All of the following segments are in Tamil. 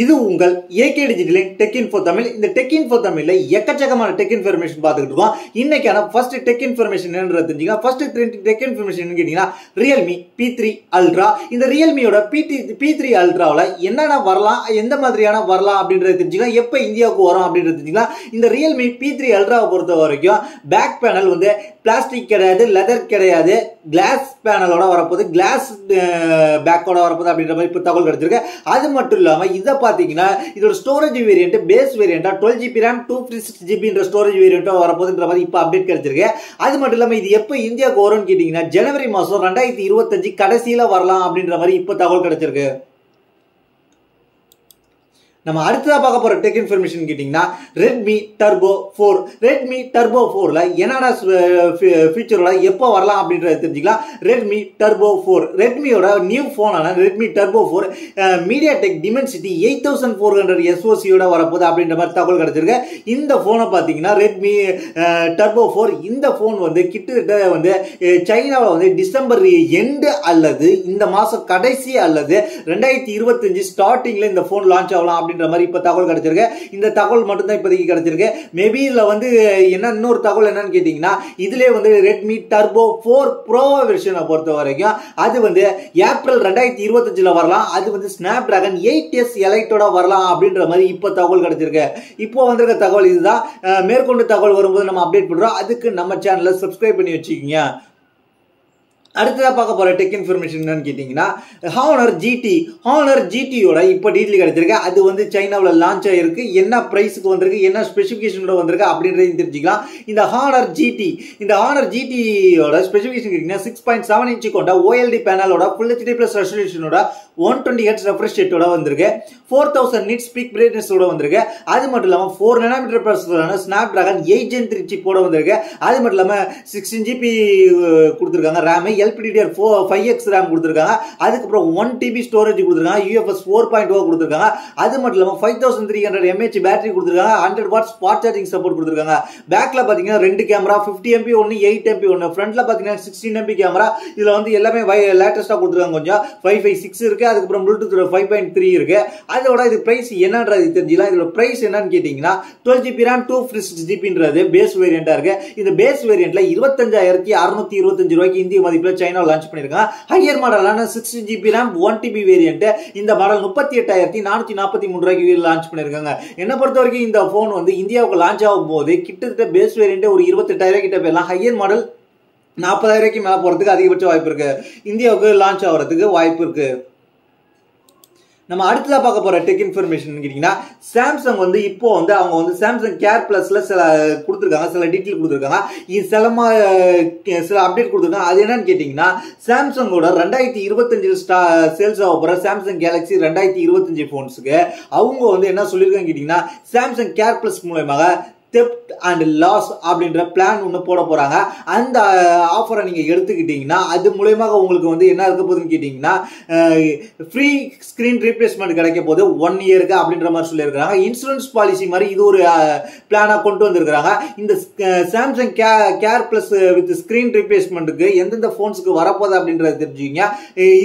இது உங்கள் ஏகே டிஜிட்டலின் டெக் இன்ஃபோ தமிழ். இந்த டெக் இன்ஃபோ தமிழ்ல எக்கச்சக்கமான டெக் இன்ஃபர்மேஷன் பார்த்துக்கிட்டு இருக்கோம். இன்னைக்கான ஃபர்ஸ்ட் டெக் இன்ஃபர்மேஷன் என்னன்றது தெரிஞ்சுக்கலாம். ஃபர்ஸ்ட் டெக் இன்ஃபர்மேஷன் கேட்டீங்கன்னா ரியல்மி P3 அல்ட்ரா. இந்த ரியல்மியோட P3 அல்ட்ராவில் என்னென்ன வரலாம், எந்த மாதிரியான வரலாம் அப்படின்றது தெரிஞ்சுக்கலாம். எப்போ இந்தியாவுக்கு வரும் அப்படின்றது தெரிஞ்சுக்கலாம். இந்த ரியல்மி P3 அல்ட்ராவை பொறுத்த வரைக்கும் பேக் பேனல் வந்து பிளாஸ்டிக் கிடையாது, லெதர் கிடையாது, கிளாஸ் பேனலோட வரப்போகுது, கிளாஸ் பேக்கோட வரப்போகுது அப்படின்ற மாதிரி இப்போ தகவல் கிடைச்சிருக்கு. அது மட்டும் இல்லாமல் இதை பார்த்தீங்கன்னா இதோட ஸ்டோரேஜ் வேரியன்ட் பேஸ் வேரியண்டா 12GB RAM 256GB ஸ்டோரேஜ் வேரியண்டா வரப்போகுதுன்ற மாதிரி இப்போ அப்டேட் கிடைச்சிருக்கு. அது மட்டும் இல்லாமல் இது எப்போ இந்தியாவுக்கு வரும்னு கேட்டிங்கன்னா ஜனவரி மாதம் 2025 கடைசியில் வரலாம் அப்படின்ற மாதிரி இப்போ தகவல் கிடைச்சிருக்கு. நம்ம அடுத்ததாக பார்க்க போகிற டெக் இன்ஃபர்மேஷன் கேட்டிங்கன்னா ரெட்மி டர்போ 4. ரெட்மி டர்போ 4ல என்னடா ஃபீச்சரோட எப்போ வரலாம் அப்படின்றத தெரிஞ்சுக்கலாம். ரெட்மி டர்போ 4 ரெட்மியோட நியூ ஃபோனான ரெட்மி டர்போ 4 மீடியாடெக் டிமென்சிட்டி 8400 SoCயோட வரப்போகுது அப்படின்ற மாதிரி தகவல் கிடைச்சிருக்கு. இந்த ஃபோனை பார்த்தீங்கன்னா ரெட்மி டர்போ 4 இந்த ஃபோன் வந்து கிட்டத்தட்ட வந்து சைனாவில் வந்து டிசம்பர் எண்டு அல்லது இந்த மாதம் கடைசி அல்லது 2025 ஸ்டார்டிங்கில் இந்த ஃபோன் லான்ச் ஆகலாம் அப்படின்ற மாதிரி இப்ப தகவல் கிடைச்சிருக்கு. இந்த தகவல் மட்டும் தான் இப்போதைக்கு கிடைச்சிருக்கு. மேபி இதுல வந்து என்ன இன்னொரு தகவல் என்னன்னு கேட்டீங்கன்னா இதுல வந்து ரெட்மி டர்போ 4 ப்ரோ வெர்ஷனை பொறுத்த வரைக்கும் அது வந்து ஏப்ரல் 2025 வரலாம். அது வந்து ஸ்னாப் டிராகன் 8S எலைட்டோட வரலாம் அப்படின்ற மாதிரி இப்ப தகவல் கிடைச்சிருக்கு. இப்போ வந்திருக்க தகவல் இதுதான். மேற்கொண்டு தகவல் வரும்போது நம்ம அப்டேட் பண்றோம். அதுக்கு நம்ம சேனலை சப்ஸ்கிரைப் பண்ணி வச்சுக்கோங்க. அடுத்ததாக பார்க்க போகிற டெக் இன்ஃபர்மேஷன் என்னன்னு கேட்டிங்கன்னா ஹானர் ஜிடியோட இப்போ டீட்டெயில் கிடைச்சிருக்கு. அது வந்து சைனாவில் லான்ச் ஆகிருக்கு. என்ன ப்ரைஸுக்கு வந்திருக்கு, என்ன ஸ்பெசிஃபிகேஷனோட வந்திருக்கு அப்படின்றதையும் தெரிஞ்சுக்கலாம். இந்த ஹானர் ஜிடியோட ஸ்பெசிஃபிகேஷன் கேட்டிங்கன்னா 6.7 இன்ச்சு கொண்ட OLED பேனலோட ஃபுல் HD ப்ளஸ் ரெசல்யூஷனோட 120Hz ரெஃப்ரெஷ் ரேட்டோட வந்திருக்கு. 4000 நிட்ஸ் பீக் பிரைட்னஸோட வந்திருக்கு. அது மட்டும் இல்லாமல் 4 nm ப்ராசஸரான ஸ்னாப் டிராகன் 8 Gen 3 சிப்போட வந்திருக்கு. அது மட்டும் இல்லாமல் 16GB கொடுத்துருக்காங்க ரேம், LPDDR 5X RAM கொடுத்துருக்காங்க. அதுக்கப்புறம் 1TB ஸ்டோரேஜ் கொடுத்துருக்காங்க, UFS 4.0 கொடுத்துருக்காங்க. அது மட்டும் இல்லாமல் 5300 mAh பேட்டரி கொடுத்துருக்காங்க, 100 வாட்ஸ் ஃபாஸ்ட் சார்ஜிங் சப்போர்ட் கொடுத்துருக்காங்க. பேக்ல பார்த்தீங்கன்னா 2 கேமரா, 50MP ஒன்று, 8MP ஒன்று. ஃப்ரண்ட்ல பார்த்தீங்கன்னா 16MP கேமரா. இதில் வந்து எல்லாமே லேட்டஸ்டாக கொடுத்துருக்காங்க. கொஞ்சம் 5.6 இருக்கு, அதுக்கப்புறம் ப்ளூடூத் 5.3 இருக்கு. அதோட இது பிரைஸ் என்னன்றது தெரிஞ்சுக்கலாம். இதோட பிரைஸ் என்னன்னு கேட்டீங்கன்னா 12GB RAM 256GB பேஸ் வேரியண்டா இருக்கு. இந்த பேஸ் வேரியண்ட்ல 25,625 ரூபாய்க்கு இந்திய மதிப்பில் சைனா லான்ச் பண்ணிருக்காங்க. ஹையர் மாடலான 16GB RAM 1TB வேரியன்ட் இந்த மாடல் 38,443 ரூபாய்க்கு லான்ச் பண்ணிருக்காங்க. என்ன பொறுத்த வரைக்கும் இந்த போன் வந்து இந்தியாவுக்கு லான்ச் ஆகும் போது கிட்டத்தட்ட பேஸ் வேரியன்ட் ஒரு 28,000 கிட்ட போயிடலாம். ஹையர் மாடல் 40,000 ரூபாய்க்கு மேல போறதுக்கு அதிகபட்ச வாய்ப்பு இருக்கு. இந்தியாவுக்கு லான்ச் ஆகிறதுக்கு வாய்ப்பு இருக்கு. நம்ம அடுத்ததாக பார்க்க போற டெக் இன்ஃபர்மேஷன் கேட்டீங்கன்னா சாம்சங் வந்து இப்போ வந்து அவங்க வந்து சாம்சங் கேர் பிளஸ்ல சில கொடுத்துருக்காங்க, சில டீட்டெயில் கொடுத்துருக்காங்க, சில அப்டேட் கொடுத்துருக்காங்க. அது என்னன்னு கேட்டீங்கன்னா சாம்சங்கோட 2025 சேல்ஸ் ஆக போற சாம்சங் கேலக்ஸி 2025 போன்ஸுக்கு அவங்க வந்து என்ன சொல்லியிருக்காங்க கேட்டீங்கன்னா சாம்சங் கேர் பிளஸ் மூலமாக தெப்ட் அண்ட் லாஸ் அப்படின்ற பிளான் ஒன்று போட போறாங்க. அந்த ஆஃபரை நீங்க எடுத்துக்கிட்டீங்கன்னா அது மூலமாக உங்களுக்கு வந்து என்ன இருக்க போகுதுன்னு கேட்டீங்கன்னா ஃப்ரீ ஸ்கிரீன் ரீப்ளேஸ்மெண்ட் கிடைக்க போது 1 இயருக்கு அப்படின்ற மாதிரி சொல்லியிருக்காங்க. இன்சூரன்ஸ் பாலிசி மாதிரி இது ஒரு பிளானா கொண்டு வந்திருக்காங்க. இந்த Samsung Care Plus with screen ரீப்ளேஸ்மெண்ட்டுக்கு எந்தெந்த போன்ஸுக்கு வரப்போகுது அப்படின்றத தெரிஞ்சுக்கிங்க.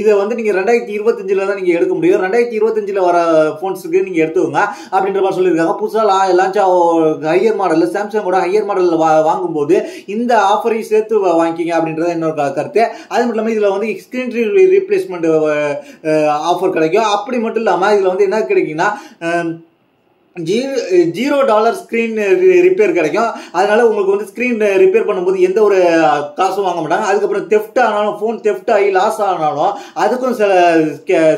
இதை வந்து நீங்க 2025 தான் நீங்க எடுக்க முடியும். 2025 வர போன்ஸுக்கு நீங்க எடுத்துக்கோங்க அப்படின்ற மாதிரி சொல்லியிருக்காங்க. புதுசாக லான்ச் ஹையர் மாடல்ல சாம்சங்கோட ஹையர் மாடல்ல வாங்கும்போது இந்த ஆஃபரையும் சேர்த்து வாங்கிக்கிங்க அப்படின்றது என்னோட கருத்து. அது மட்டும் இல்லாமல் இதுல வந்து ஸ்கிரீன் ரீப்ளேஸ்மெண்ட் ஆஃபர் கிடைக்கும். அப்படி மட்டும் இல்லாமல் இதுல வந்து என்ன கிடைக்குன்னா $0 ஸ்கிரீன் ரிப்பேர் கிடைக்கும். அதனால உங்களுக்கு வந்து ஸ்கிரீன் ரிப்பேர் பண்ணும்போது எந்த ஒரு காசும் வாங்க மாட்டாங்க. அதுக்கப்புறம் தெஃப்ட் ஆனாலும் போன் தெஃப்ட் ஆகி லாஸ் ஆனாலும் அதுக்கும் சில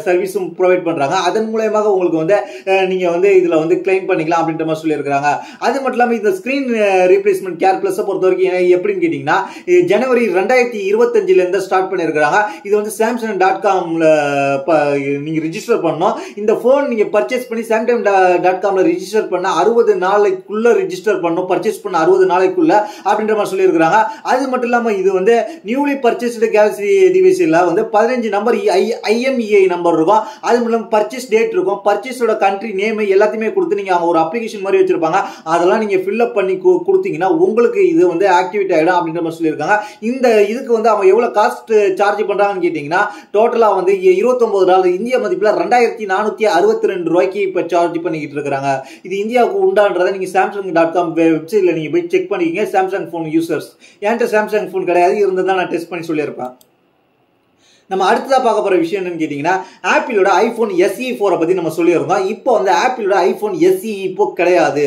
சர்வீஸும் ப்ரொவைட் பண்றாங்க. அதன் மூலமாக உங்களுக்கு வந்து நீங்க வந்து இதுல வந்து கிளைம் பண்ணிக்கலாம் அப்படின்ற மாதிரி சொல்லியிருக்காங்க. அது மட்டும் இல்லாமல் இந்த ஸ்கிரீன் ரீப்ளேஸ்மெண்ட் கேர் பிளஸ் பொறுத்த வரைக்கும் எப்படின்னு கேட்டீங்கன்னா ஜனவரி 2025 இருந்து ஸ்டார்ட் பண்ணியிருக்காங்க. இது வந்து Samsung.com நீங்க ரிஜிஸ்டர் பண்ணணும். இந்த போன் நீங்க பர்ச்சேஸ் பண்ணி Samsung.com ரிஜிஸ்டர் பண்ண 60 நாளைக்குள்ள ரிஜிஸ்டர் பண்ணணும், பர்ச்சேஸ் பண்ண 60 நாளைக்குள்ள அப்படின்ற மாதிரி சொல்லியிருக்காங்க. அது மட்டும் இல்லாமல் இது வந்து நியூலி பர்ச்சேஸ்டு கேலக்ஸி டிவைஸில் வந்து 15 நம்பர் IMEI நம்பர் இருக்கும். அது மட்டும் இல்லாமல் பர்ச்சேஸ் டேட் இருக்கும், பர்ச்சேஸோட கண்ட்ரி நேம் எல்லாத்தையுமே கொடுத்து நீங்கள் அவங்க ஒரு அப்ளிகேஷன் மாதிரி வச்சிருப்பாங்க. அதெல்லாம் நீங்கள் ஃபில்அப் பண்ணி கொடுத்தீங்கன்னா உங்களுக்கு இது வந்து ஆக்டிவேட் ஆகிடும் அப்படின்ற மாதிரி சொல்லியிருக்காங்க. இந்த இதுக்கு வந்து அவங்க எவ்வளோ காஸ்ட் சார்ஜ் பண்ணுறாங்கன்னு கேட்டிங்கன்னா டோட்டலாக வந்து $29 இந்திய மதிப்பில் 2462 ரூபாய்க்கு இப்போ சார்ஜ் பண்ணிக்கிட்டு இருக்கிறாங்க. இது இந்தியாவுக்கு உண்டான்றதை நீங்கள் Samsung.com வெப்சைட்டில் நீங்கள் போய் செக் பண்ணிக்கிங்க. சாம்சங் ஃபோன் யூசர்ஸ், என்கிட்ட சாம்சங் ஃபோன் கிடையாது, இருந்ததான் நான் டெஸ்ட் பண்ணி சொல்லியிருப்பேன். நம்ம அடுத்ததாக பார்க்க போகிற விஷயம் என்னன்னு கேட்டிங்கன்னா ஆப்பிளோட iPhone SE 4 பற்றி நம்ம சொல்லியிருந்தோம். இப்போ வந்து ஆப்பிளோட iPhone SE இப்போ கிடையாது,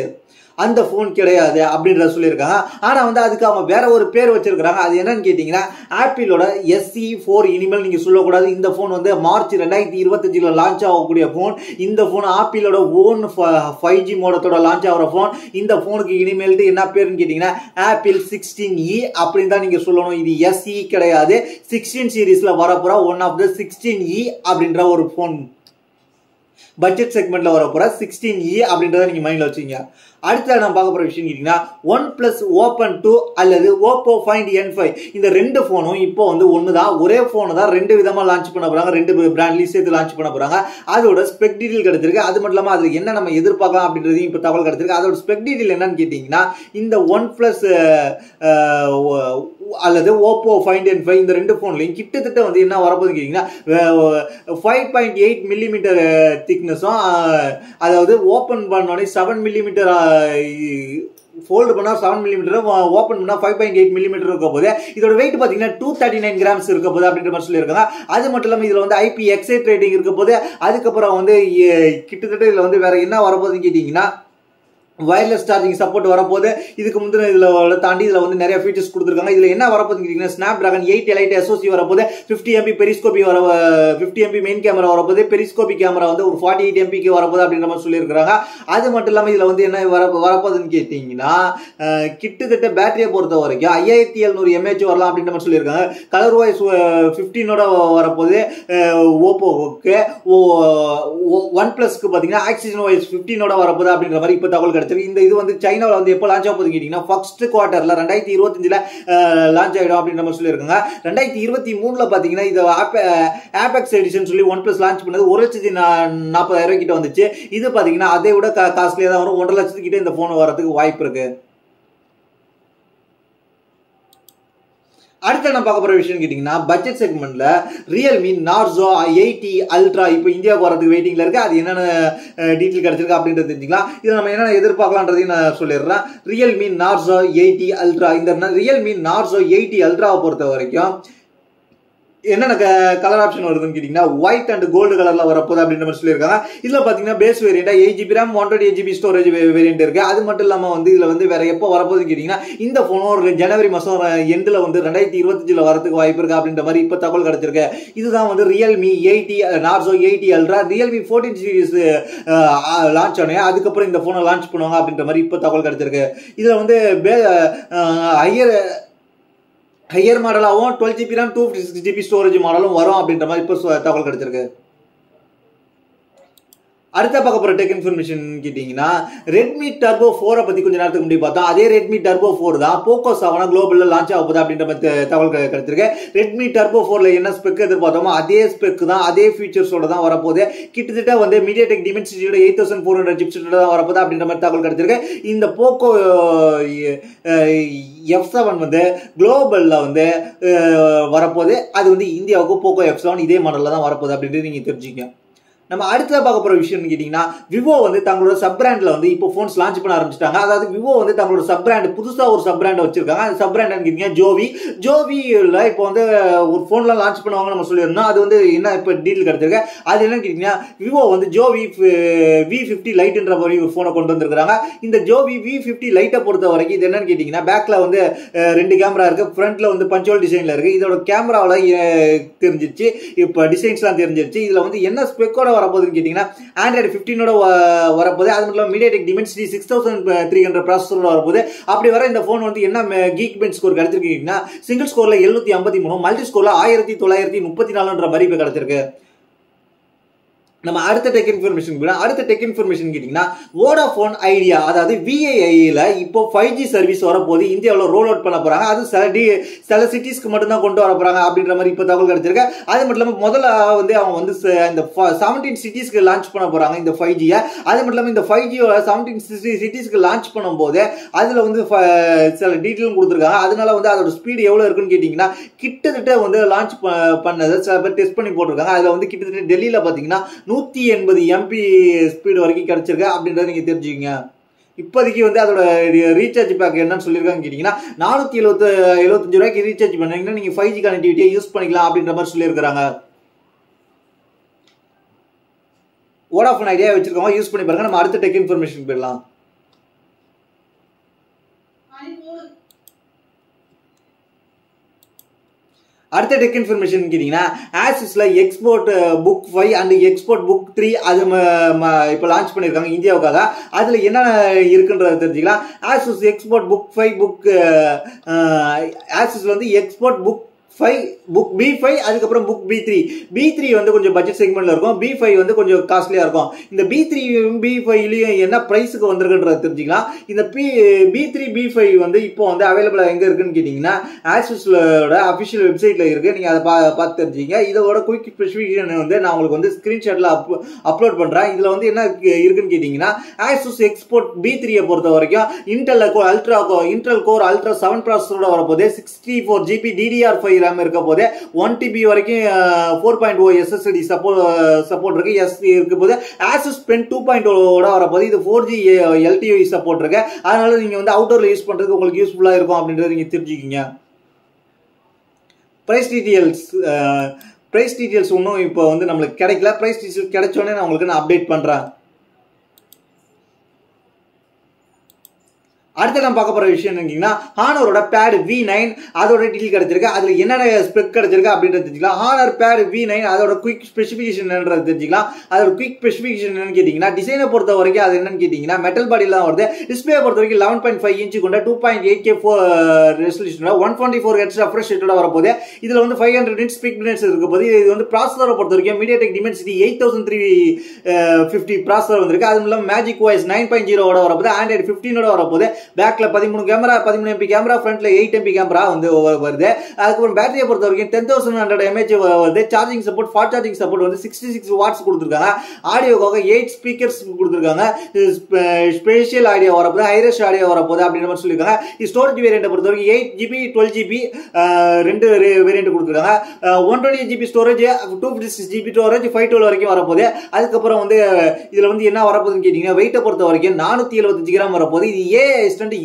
அந்த ஃபோன் கிடையாது அப்படின்றத சொல்லியிருக்காங்க. ஆனால் வந்து அதுக்கு அவங்க வேற ஒரு பேர் வச்சிருக்கிறாங்க. அது என்னன்னு கேட்டிங்கன்னா ஆப்பிளோட SE 4 இனிமேல் நீங்கள் சொல்லக்கூடாது. இந்த ஃபோன் வந்து மார்ச் 2025 லான்ச் ஆகக்கூடிய ஃபோன். இந்த ஃபோன் ஆப்பிளோட ஓன் 5G மோடத்தோட லான்ச் ஆகிற ஃபோன். இந்த ஃபோனுக்கு இனிமேல்ட்டு என்ன பேருன்னு கேட்டிங்கன்னா ஆப்பிள் 16E அப்படின்னு தான் நீங்கள் சொல்லணும். இது SE கிடையாது, 16 சீரீஸில் வரப்போகிற ஒன் ஆஃப் த 16E அப்படின்ற ஒரு ஃபோன். பட்ஜெட் செக்மெண்ட்ல வரப்போற 16E அப்படின்றத நீங்க மைண்ட்ல வச்சுங்க. அடுத்து நம்ம பார்க்க போற விஷயம் கேட்டீங்கன்னா OnePlus Open 2 அல்லது Oppo Find N5 இந்த ரெண்டு போனும் இப்போ வந்து ஒண்ணுதான், ஒரே போன் தான், ரெண்டு விதமா லான்ச் பண்ண போறாங்க, ரெண்டு பிராண்ட்லயும் சேர்த்து லான்ச் பண்ண போறாங்க. அதோட ஸ்பெக் டீடைல் கிடைச்சிருக்கு. அது மட்டும் இல்லாம அதுக்கு என்ன நம்ம எதிர்பார்க்கலாம் அப்படின்றதையும் இப்போ தகவல் கிடைச்சிருக்கு. அதோட ஸ்பெக் டீடைல் என்னன்னு கேட்டீங்கன்னா இந்த OnePlus அல்லது Oppo Find N5 இந்த ரெண்டு போன்லையும் கிட்டத்தட்ட வந்து என்ன வரப்போகுதுன்னு கேட்டீங்கன்னா 5.8 மில்லிமீட்டர் திக்னஸும், அதாவது ஓப்பன் பண்ணோடனே 7 மில்லிமீட்டர் ஃபோல்டு பண்ணா 7 மில்லிமீட்டர், ஓப்பன் பண்ணா 5.8 மில்லிமீட்டர் இருக்க போது. இதோட வெயிட் பார்த்தீங்கன்னா 239 கிராம்ஸ் இருக்க போது அப்படின்ற மாதிரி சொல்லியிருக்காங்க. அது மட்டும் இல்லாமல் இதில் வந்து IPX8 ரேட்டிங் இருக்க போது. அதுக்கப்புறம் வந்து கிட்டத்தட்ட இதில் வந்து வேற என்ன வரப்போகுதுன்னு கேட்டிங்கன்னா வயர்லெஸ் சார்ஜிங் சப்போர்ட் வரப்போது. இதுக்கு முந்தின இதில் தாண்டி இதில் வந்து நிறைய ஃபீச்சர்ஸ் கொடுத்துருக்காங்க. இதில் என்ன வரப்போகுதுன்னு கேட்டிங்கன்னா Snapdragon 8 Elite SoC வரப்போது, 50 MP பெரிஸ்கோபி 50 MP மெயின் கேமரா வரப்போது, பெரிஸ்கோபி கேமரா வந்து ஒரு 48 MPக்கு வரப்போது அப்படின்ற மாதிரி சொல்லியிருக்காங்க. அது மட்டும் இல்லாமல் இதில் வந்து என்ன வரப்போகுதுன்னு கேட்டிங்கன்னா கிட்டத்தட்ட பேட்டரியை பொறுத்த வரைக்கும் 5700 mAh வரலாம் அப்படின்ற மாதிரி சொல்லியிருக்காங்க. கலர் வாய்ஸ் 15ஓட வரப்போது. ஓப்போவுக்கு OnePlusக்கு பார்த்தீங்கன்னா ஆக்சிஜன் வாய்ஸ் 15ஓட வரப்போது அப்படின்ற மாதிரி இப்போ தகவல். இந்த இது வந்து சைனாவில் வந்து எப்போ லான்ச் ஆகுது கேட்டீங்கன்னா ஃபர்ஸ்ட் குவார்டர்ல 2025 லான்ச் ஆகிடும் அப்படின்னு நம்ம சொல்லியிருக்காங்க. 2023 பார்த்தீங்கன்னா இது ஆபெக்ஸ் எடிஷன் சொல்லி OnePlus லான்ச் பண்ணது 1,40,000 கிட்ட வந்துச்சு. இது பார்த்தீங்கன்னா அதை விட காஸ்ட்லியாக தான் வரும். 1,00,000 கிட்ட இந்த போன் வரதுக்கு வாய்ப்பு இருக்கு. அடுத்த நம்ம பார்க்க போற விஷயம் கேட்டீங்கன்னா பட்ஜெட் செக்மெண்ட்ல Realme Narzo 80 Ultra இப்போ இந்தியாவுக்கு வரதுக்கு வெயிட்டிங்ல இருக்கு. அது என்னென்ன டீட்டெயில் கிடைச்சிருக்கு அப்படின்றது தெரிஞ்சுக்கலாம். இதை நம்ம என்னென்ன எதிர்பார்க்கலான்றதையும் நான் சொல்லிடுறேன். Realme Narzo 80 Ultra, இந்த Realme Narzo 80 Ultraவை பொறுத்த வரைக்கும் என்னென்ன கலர் ஆப்ஷன் வருதுன்னு கேட்டீங்கன்னா ஒயிட் அண்ட் கோல்டு கலர்ல வரப்போகுது அப்படின்ற மாதிரி சொல்லியிருக்காங்க. இதுல பாத்தீங்கன்னா பேஸ் வேரியண்டா 8GB RAM 128GB storage variant இருக்கு. அது மட்டும் இல்லாம வந்து இதுல வந்து வேற எப்போ வரப்போகுதுன்னு கேட்டீங்கன்னா இந்த போன் ஜனவரி மாசம் எண்ட்ல வந்து 2025 வரதுக்கு வாய்ப்பு இருக்கு அப்படின்ற மாதிரி இப்ப தகவல் கிடைச்சிருக்கு. இதுதான் வந்து Realme 80 Narzo 80 Ultra. Realme 14 series launch ஆனே அதுக்கப்புறம் இந்த போனை லான்ச் பண்ணுவாங்க அப்படின்ற மாதிரி இப்ப தகவல் கிடைச்சிருக்கு. இதுல வந்து higher மாடலாகவும் 12GB RAM 256GB storage மாடலும் வரும் அப்படின்ற மாதிரி இப்போ தகவல் கிடைச்சிருக்கு. அடுத்த பார்க்க போற டெக் இன்ஃபர்மேஷன் கேட்டீங்கன்னா Redmi Turbo 4 பத்தி கொஞ்ச நேரத்துக்கு முன்னாடி பார்த்தோம். அதே Redmi Turbo 4 தான் Poco 7 குளோபல்ல லான்ச் ஆக போகுது அப்படின்ற மாதிரி தகவல் கிடைச்சிருக்கு. Redmi Turbo 4ல என்ன ஸ்பெக் எதிர்பார்த்தோமோ அதே ஸ்பெக் தான், அதே ஃபீச்சர்ஸோட தான் வரப்போகுது. கிட்டத்தட்ட வந்து MediaTek Dimensity 8400 சிப்செட்டோட தான் வரப்போகுது அப்படின்ற மாதிரி தகவல் கிடைச்சிருக்கு. இந்த Poco F7 வந்து குளோபல்ல வந்து வரப்போகுது. அது வந்து இந்தியாவுக்கு Poco F7 இதே மாடல்ல தான் வரப்போகுது அப்படின்றது நீங்க தெரிஞ்சுக்கங்க. நம்ம அடுத்த பார்க்க போற விஷயம் கேட்டீங்கன்னா விவோ வந்து தங்களோட சப் பிராண்ட்ல வந்து இப்போ போன்ஸ் லான்ச் பண்ண ஆரம்பிச்சிட்டாங்க. அதாவது விவோ வந்து தங்களோட சப் பிராண்ட் புதுசா ஒரு சப் பிராண்ட் வச்சிருக்காங்க. அந்த சப் பிராண்ட் கேட்டீங்கன்னா ஜோவில இப்போ வந்து ஒரு போன்லாம் லான்ச் பண்ணுவாங்க நம்ம சொல்லியிருந்தோம். அது வந்து என்ன இப்போ டீல் கிடைச்சிருக்கு. அது என்னன்னு கேட்டீங்கன்னா விவோ வந்து ஜோவி V50 லைட்ன்ற மாதிரி ஒரு போனை கொண்டு வந்திருக்காங்க. இந்த ஜோவி V50 லைட்டை பொறுத்த வரைக்கும் இது என்னன்னு கேட்டீங்கன்னா பேக்ல வந்து 2 கேமரா இருக்கு, ஃப்ரண்ட்ல வந்து பஞ்சுவல் டிசைன்ல இருக்கு. இதோட கேமராவில் தெரிஞ்சிருச்சு, இப்போ டிசைன்ஸ்லாம் தெரிஞ்சிருச்சு. இதுல வந்து என்ன ஸ்பெக்கோட வரப்போகுதுன்னு கேட்டீங்கன்னா Android 15ஓட வரப்போகுது. அது மட்டும் இல்லாமல் MediaTek Dimensity 6300 ப்ராசஸரோட வரப்போகுது. அப்படி வர இந்த போன் வந்து என்ன கீக் பெஞ்ச் ஸ்கோர் கிடைச்சிருக்கீங்கன்னா சிங்கிள் ஸ்கோர்ல 753, மல்டி ஸ்கோர்ல 1934ன்ற மாதிரி இப்போ கிடைச்சிருக்கு. நம்ம அடுத்த டெக் இன்ஃபர்மேஷன் கேட்டீங்கன்னா வோடாஃபோன் ஐடியா அதாவது VIL இப்போ 5G சர்வீஸ் வரப்போது இந்தியாவில் ரோல் அவுட் பண்ண போறாங்க. அது சில சிட்டிஸ்க்கு மட்டும் தான் கொண்டு வர போறாங்க அப்படின்ற மாதிரி இப்போ தகவல் கிடைச்சிருக்கு. அது மட்டும் இல்லாமல் முதல்ல வந்து அவங்க வந்து இந்த 17 சிட்டிஸ்க்கு லான்ச் பண்ண போறாங்க இந்த 5G. அது மட்டும் இல்லாமல் இந்த 5G 17 சிட்டிஸ்க்கு லான்ச் பண்ணும்போது அதுல வந்து சில டீட்டெயிலும் கொடுத்துருக்காங்க. அதனால வந்து அதோட ஸ்பீடு எவ்வளவு இருக்குன்னு கேட்டீங்கன்னா கிட்டத்தட்ட வந்து லான்ச் பண்ணதை சில பேர் டெஸ்ட் பண்ணி போட்டிருக்காங்க. அதுல வந்து கிட்டத்தட்ட டெல்லியில பாத்தீங்கன்னா 180 MB ஸ்பீடு வரைக்கும் கிடைச்சிருக்கு அப்படின்றத நீங்க தெரிஞ்சுக்கங்க. இப்போதைக்கு வந்து அதோட ரீசார்ஜ் பேக் என்னன்னு சொல்லியிருக்காங்க கேட்டீங்கன்னா 475 ரூபாய்க்கு ரீசார்ஜ் பண்ணீங்கன்னா நீங்க 5G கனெக்டிவிட்டியை யூஸ் பண்ணிக்கலாம் அப்படின்ற மாதிரி சொல்லியிருக்காங்க. வோடாஃபோன் ஐடியா வச்சிருக்கோம், யூஸ் பண்ணி பாருங்க. நம்ம அடுத்த டெக் இன்ஃபர்மேஷன் போயிடலாம். அடுத்த டெக் இன்ஃபர்மேஷன் கேட்டீங்கன்னா ஆசஸ்ல ExpertBook 5 and ExpertBook 3 அது இப்போ லான்ச் பண்ணியிருக்காங்க இந்தியாவுக்காக. அதுல என்ன இருக்குன்றத தெரிஞ்சுக்கலாம். ஆசஸ் எக்ஸ்போர்ட் புக் 5 புக் ஆசஸ்ல வந்து எக்ஸ்போர்ட் புக் 5 புக் B5 அதுக்கப்புறம் புக் B3 வந்து கொஞ்சம் பட்ஜெட் செக்மெண்ட்ல இருக்கும். B5 வந்து கொஞ்சம் காஸ்ட்லியா இருக்கும். இந்த B3 B5லயும் என்ன பிரைஸுக்கு வந்திருக்குன்றத தெரிஞ்சுக்கலாம். இந்த B3 B5 வந்து இப்போ வந்து அவைலபிளா எங்க இருக்குன்னு கேட்டீங்கன்னா ஆசஸோட அபிஷியல் வெப்சைட்ல இருக்கு. நீங்க அதை பார்த்து தெரிஞ்சுங்க. இதோட குயிக் ஸ்பெசிஃபிகேஷன் வந்து நான் உங்களுக்கு வந்து ஸ்கிரீன்ஷாட்ல அப்லோட் பண்றேன். இதுல வந்து என்ன இருக்குன்னு கேட்டீங்கன்னா ஆசஸ் எக்ஸ்போர்ட் B3 பொறுத்த வரைக்கும் இன்டெல் கோர் அல்ட்ரா 7 ப்ராசஸரோட வரப்போது 64 GB DDR5 RAM இருக்க போது 1 TB வரைக்கும் 4.0 SSD சப்போர்ட் இருக்கு. இருக்க போது Asus Pen 2.0 ஓட வரப்போது இது 4G LTE சப்போர்ட் இருக்கு. அதனால நீங்க வந்து அவுட்டோர்ல யூஸ் பண்றதுக்கு உங்களுக்கு யூஸ்ஃபுல்லா இருக்கும் அப்படின்றத நீங்க தெரிஞ்சுக்கீங்க. பிரைஸ் டீடைல்ஸ் ஒன்றும் இப்போ வந்து நம்மளுக்கு கிடைக்கல. பிரைஸ் டீடைல்ஸ் கிடைச்சோடனே நான் உங்களுக்கு அப்டேட் பண்றேன். அடுத்து நம்ம பார்க்க போற விஷயம் என்னன்னா ஹானரோட பேட் V9 அதோட டீடைல் கிடைச்சிருக்கு. அதுல என்னென்ன ஸ்பெக் கிடைச்சிருக்கு அப்படின்றது தெரிஞ்சுக்கலாம். ஹானர் பேட் V9 அதோட குயிக் ஸ்பெசிஃபிகேஷன் என்னன்றது தெரிஞ்சுக்கலாம். அதோட குயிக் ஸ்பெசிஃபிகேஷன் என்னன்னு கேட்டீங்கன்னா டிசைனை பொறுத்த வரைக்கும் அது என்னன்னு கேட்டீங்கன்னா மெட்டல் பாடியில தான் வருது. டிஸ்பிளே பொறுத்த வரைக்கும் 11.5 இன்ச் கொண்ட 2.8K ரெசல்யூஷனோட 124 Hz ரெஃப்ரெஷ் ரேட்டோட வரப்போது. இதுல வந்து 500 nits ஸ்பீக் பிரைட்னஸ் இருக்க போது. இது வந்து ப்ராசஸரை பொறுத்த வரைக்கும் MediaTek Dimensity 8350 ப்ராசஸர் வந்திருக்கு. அது இல்லாம Magic OS 9.0 ஓட வரப்போது. Android 15 ஓட வரப்போது. பேக்ல 13 கேமரா 13 MP கேமரா ஃப்ரண்ட்ல 8 MP கேமரா வந்து வருது. அதுக்கப்புறம் பேட்டரியை பொறுத்த வரைக்கும் 10100 mAh வருது. Charging support fast charging support வந்து 66 வாட்ஸ் கொடுத்துருக்காங்க. ஆடியோக்காக 8 ஸ்பீக்கர்ஸ் கொடுத்துருக்காங்க. ஸ்பெஷல் ஆடியோ வரப்போது ஹைரஸ் ஆடியோ வரப்போது அப்படின்ற மாதிரி சொல்லியிருக்காங்க. இது ஸ்டோரேஜ் வேரியண்ட்டை பொறுத்த வரைக்கும் 8GB 12GB ரெண்டு வேரியண்ட் கொடுத்துருக்காங்க. 128GB ஸ்டோரேஜ் 256GB ஸ்டோரேஜ் 512 வரைக்கும் வரப்போது. அதுக்கப்புறம் வந்து இதுல வந்து என்ன வரப்போகுதுன்னு கேட்டீங்கன்னா வெயிட்டை பொறுத்த வரைக்கும் 475 கிராம் வரப்போது. இது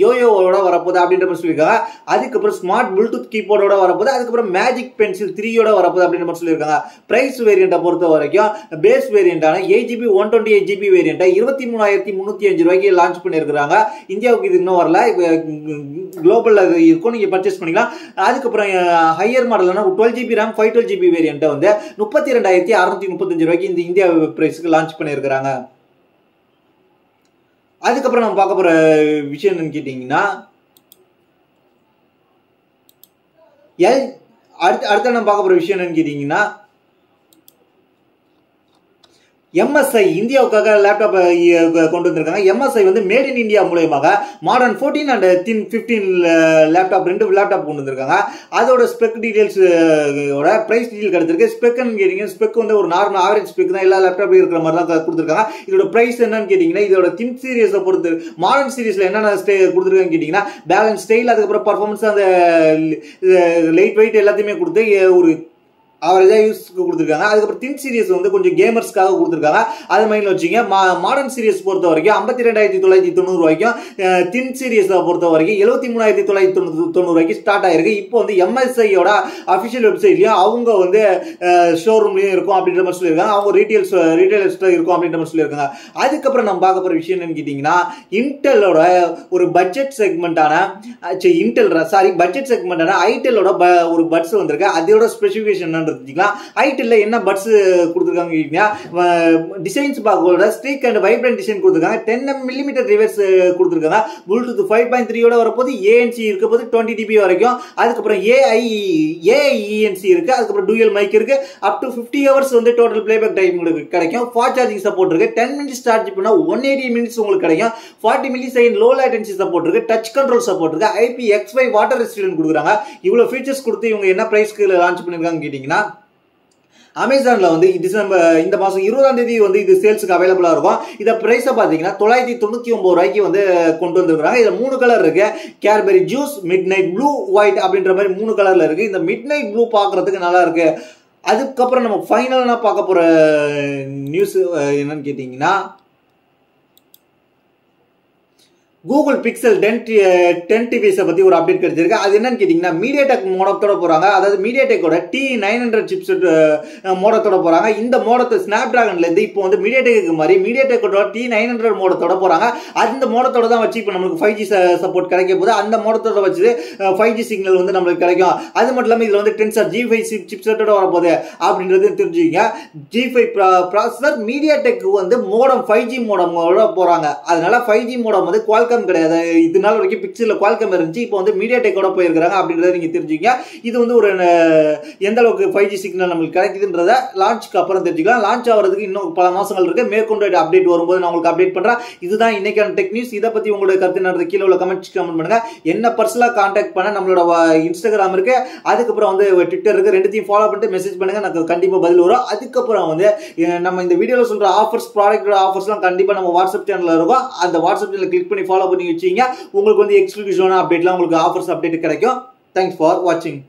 யோயோவோட வரப்போது அப்படின்ற மாதிரி சொல்லியிருக்காங்க. அதுக்கப்புறம் ஸ்மார்ட் ப்ளூடூத் கீபோர்டோட வரப்போது. அதுக்கப்புறம் மேஜிக் பென்சில் 3யோட வரப்போது அப்படின்ற மாதிரி சொல்லியிருக்காங்க. பிரைஸ் வேரியண்ட்டை பொறுத்த வரைக்கும் பேஸ் வேரியண்டான 8GB 128GB வேரியண்ட்டை 23,305 ரூபாய்க்கு லான்ச் பண்ணியிருக்காங்க. இந்தியாவுக்கு இது இன்னும் வரல, குளோபல்ல இருக்கும், நீங்க பர்ச்சேஸ் பண்ணிக்கலாம். அதுக்கப்புறம் ஹையர் மாடலான 12GB RAM 512GB வேரியண்ட்டை வந்து 32,635 ரூபாய்க்கு இந்த இந்தியா பிரைஸ்க்கு லான்ச் பண்ணியிருக்காங்க. அதுக்கப்புறம் நம்ம பார்க்க போற விஷயம் என்னன்னு கேட்டீங்கன்னா அடுத்த நம்ம பார்க்க போற விஷயம் என்னன்னு கேட்டீங்கன்னா MSI இந்தியாவுக்காக லேப்டாப் கொண்டு வந்திருக்காங்க. MSI வந்து மேட் இன் இந்தியா மூலமாக மாடர்ன் 14 அண்ட் தின் 15 லேப்டாப் ரெண்டு லேப்டாப் கொண்டு வந்திருக்காங்க. அதோட ஸ்பெக் டீடைல்ஸ் பிரைஸ் டீடைல் கிடைச்சிருக்கு. ஸ்பெக்னு கேட்டீங்க ஸ்பெக் வந்து ஒரு நார்மல் ஆவரேஜ் ஸ்பெக் தான் எல்லா லேப்டாப்லயும் இருக்கிற மாதிரி தான் கொடுத்துருக்காங்க. இதோட பிரைஸ் என்னன்னு கேட்டீங்கன்னா இதோட தின் சீரியஸை பொறுத்து மாடர்ன் சீரிஸ்ல என்னென்ன கொடுத்துருக்காங்கன்னு கேட்டீங்கன்னா பேலன்ஸ் ஸ்டைல் அதுக்கப்புறம் பர்ஃபார்மன்ஸ் அந்த லைட் வெயிட் எல்லாத்தையுமே கொடுத்து ஒரு அவரேஜா யூஸ்க்கு கொடுத்துருக்காங்க. அதுக்கப்புறம் தின் சீரியஸ் வந்து கொஞ்சம் கேமர்ஸ்க்காக கொடுத்துருக்காங்க. அது மைண்ட்ல வச்சுங்க. மாடர்ன் சீரியஸ் பொறுத்த வரைக்கும் 52,990 ரூபாய்க்கும் தின் சீரியஸை பொறுத்த வரைக்கும் 73,990 ரூபாய்க்கு ஸ்டார்ட் ஆயிருக்கு. இப்போ வந்து MSIயோட அபிஷியல் வெப்சைட்லயும் அவங்க வந்து ஷோரூம்லயும் இருக்கும் அப்படின்ற மாதிரி சொல்லியிருக்காங்க. அவங்க ரீட்டைலர்ஸ்ல இருக்கும் அப்படின்ற மாதிரி சொல்லியிருக்காங்க. அதுக்கப்புறம் நம்ம பார்க்க போற விஷயம் என்னன்னு கேட்டீங்கன்னா இன்டெலோட ஒரு பட்ஜெட் செக்மெண்டான ஐடெலோட ஒரு பட்ஸ் வந்திருக்கு. அதோட ஸ்பெசிஃபிகேஷன் தெரிஞ்சுக்கலாம். ஐட்டல்ல என்ன பட்ஸ் கொடுத்துருக்காங்க, டிசைன்ஸ் பாக்கோட ஸ்ட்ரீக் அண்ட் வைப்ரண்ட் டிசைன் கொடுத்துருக்காங்க. 10 mm ரிவர்ஸ் கொடுத்துருக்காங்க. ப்ளூடூத் 5.3 வரப்போது, ANC இருக்க போது 20 dB வரைக்கும். அதுக்கப்புறம் AIENC இருக்கு. அதுக்கப்புறம் டூயல் மைக் இருக்கு. அப் டு 50 ஹவர்ஸ் வந்து டோட்டல் பிளேபேக் டைம் உங்களுக்கு கிடைக்கும். ஃபாஸ்ட் சார்ஜிங் சப்போர்ட் இருக்கு. 10 மினிட்ஸ் சார்ஜ் பண்ணா 180 மினிட்ஸ் உங்களுக்கு கிடைக்கும். 40 மில்லிசெகண்ட் லோ லேட்டன்சி சப்போர்ட் இருக்கு. டச் கண்ட்ரோல் சப்போர்ட் இருக்கு. IPX5 வாட்டர் ரெசிஸ்டன்ட் கொடுக்குறாங்க. இவ்வளவு ஃபீச்சர்ஸ் கொடுத்து இவங்க என்ன பிரைஸ்க்கு லான்ச் பண்ணிருக்காங்க கேட்டீங்கன்னா, அமேசான்ல வந்து இந்த மாசம் 20ஆம் தேதி வந்து இது சேல்ஸுக்கு அவைலபிளா இருக்கும். இத பிரைஸ் பாத்தீங்கன்னா 999 ரூபாய்க்கு வந்து கொண்டு வந்திருக்காங்க. இதுல 3 கலர் இருக்கு. Cadbury juice, mid night blue, white அப்படின்ற மாதிரி 3 கலர்ல இருக்கு. இந்த மிட் நைட் ப்ளூ பாக்குறதுக்கு நல்லா இருக்கு. அதுக்கப்புறம் நம்ம ஃபைனலா பார்க்க போற நியூஸ் என்னன்னு கேட்டீங்கன்னா, கூகுள் பிக்சல் 10 டிவிஸை பத்தி ஒரு அப்டேட் கிடைச்சிருக்கு. அது என்னன்னு கேட்டீங்கன்னா, மீடியாடெக் மோடத்தோட போறாங்க. அதாவது மீடியாடெக்கோட T900 சிப்செட் மோடத்தோட போறாங்க. இந்த மோடத்தை ஸ்னாப் டிராகன்ல இருந்து இப்போ வந்து மீடியாடெக்கு மாதிரி மீடியாடெக்கோட T900 மோடத்தோட போறாங்க. அந்த மோடத்தோட தான் வச்சு இப்போ நமக்கு 5G சப்போர்ட் கிடைக்க போது. அந்த மோடத்தோட வச்சு 5G சிக்னல் வந்து நம்மளுக்கு கிடைக்கும். அது மட்டும் இல்லாம இதுல வந்து டென்சர் G5 சிப்செட்டோட வரப்போகுது அப்படின்றது தெரிஞ்சுக்கங்க. G5 ப்ராசஸர் மீடியாடெக் வந்து மோடம் 5G மோடமோட போறாங்க. அதனால 5G மோடம் வந்து குவால்காம் கிடையாது. இதனால வரைக்கும் பிக்சல்ல குவால்காம் இருந்துச்சு. இப்போ வந்து மீடியாடெக்கோட போயிருக்காங்க அப்படின்றத நீங்க தெரிஞ்சுக்கங்க. இது வந்து ஒரு எந்த அளவுக்கு 5G சிக்னல் நமக்கு கிடைக்குதுன்றத லான்ச்சுக்கு அப்புறம் தெரிஞ்சுக்கலாம். லான்ச் ஆகிறதுக்கு இன்னும் பல மாசங்கள் இருக்கு. மேற்கொண்டு அப்டேட் வரும்போது நான் உங்களுக்கு அப்டேட் பண்றேன். இதுதான் இன்னைக்கான டெக் நியூஸ். இதை பத்தி உங்களுடைய கருத்து நடந்த கீழே உள்ள கமெண்ட் பண்ணுங்க. என்ன பர்சனலா கான்டாக்ட் பண்ண நம்மளோட இன்ஸ்டாகிராம் இருக்கு, அதுக்கப்புறம் வந்து ட்விட்டர் இருக்கு. ரெண்டுத்தையும் ஃபாலோ பண்ணிட்டு மெசேஜ் பண்ணுங்க. எனக்கு கண்டிப்பா பதில் வரும். அதுக்கப்புறம் வந்து நம்ம இந்த வீடியோல சொல்ற ஆஃபர்ஸ், ப்ராடக்ட் ஆஃபர்ஸ்லாம் கண்டிப்பா நம்ம வாட்ஸ்அப் சேனல்ல இருக்கும். அந்த வாட்ஸ்அப் சேனல் கிளிக் பண்ணி ஃபாலோ பண்ணி வச்சீங்க, உங்களுக்கு வந்து எக்ஸ்க்ளூசிவான அப்டேட்லாம் உங்களுக்கு ஆஃபர்ஸ் அப்டேட் கிடைக்கும். தேங்க்ஸ் ஃபார் வாட்சிங்.